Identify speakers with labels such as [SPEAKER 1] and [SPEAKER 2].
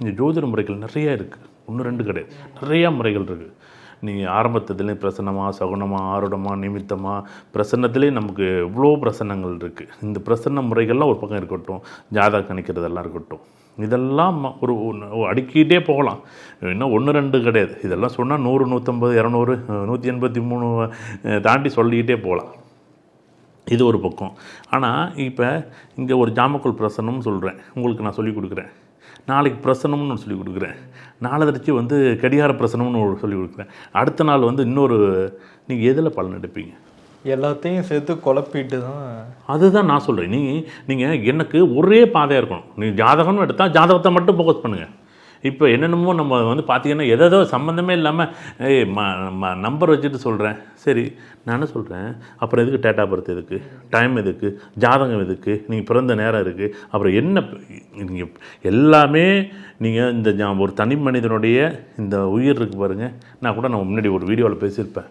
[SPEAKER 1] இந்த ஜோதிட முறைகள் நிறைய இருக்குது, 1 2 கிடையாது, நிறையா முறைகள் இருக்குது. நீங்கள் ஆரம்பத்துலேயும் பிரசன்னமாக, சகுனமாக, ஆருடமாக, நிமித்தமாக, பிரசன்னத்துலேயே நமக்கு இவ்வளோ பிரசன்னங்கள் இருக்குது. இந்த பிரசன்ன முறைகள்லாம் ஒரு பக்கம் இருக்கட்டும், ஜாதகம் கணிக்கிறதெல்லாம் இருக்கட்டும், இதெல்லாம் ஒரு அடுக்கிட்டே போகலாம். இன்னும் 1 2 கிடையாது. இதெல்லாம் சொன்னால் 100 150 200 183 தாண்டி சொல்லிக்கிட்டே போகலாம். இது ஒரு பக்கம். ஆனால் இப்போ இங்கே ஒரு ஜாமக்கோல் பிரசன்னம்னு சொல்கிறேன், உங்களுக்கு நான் சொல்லிக் கொடுக்குறேன். நாளைக்கு பிரசனம்னு சொல்லிக் கொடுக்குறேன். நாளதறிச்சு கடிகார பிரசனம்னு சொல்லிக் கொடுக்குறேன். அடுத்த நாள் இன்னொரு, நீங்கள் எதில் பலன் எடுப்பீங்க?
[SPEAKER 2] எல்லாத்தையும் சேர்த்து குழப்பிட்டு தான்.
[SPEAKER 1] அதுதான் நான் சொல்கிறேன். நீங்கள் எனக்கு ஒரே பாதையாக இருக்கணும். நீங்கள் ஜாதகம்னு எடுத்தால் ஜாதகத்தை மட்டும் ஃபோக்கஸ் பண்ணுங்கள். இப்போ என்னென்னமோ நம்ம பார்த்தீங்கன்னா எதோ சம்மந்தமே இல்லாமல் நம்பர் வச்சுட்டு சொல்கிறேன். சரி, நான் என்ன சொல்கிறேன், அப்புறம் எதுக்கு டேட் ஆஃப் பர்த், எதுக்கு டைம், எதுக்கு ஜாதகம், எதுக்கு நீங்கள் பிறந்த நேரம் இருக்குது, அப்புறம் என்ன நீங்கள் எல்லாமே நீங்கள் இந்த ஒரு தனி மனிதனுடைய இந்த உயிர் இருக்குது பாருங்கள். நான் முன்னாடி ஒரு வீடியோவில் பேசியிருப்பேன்.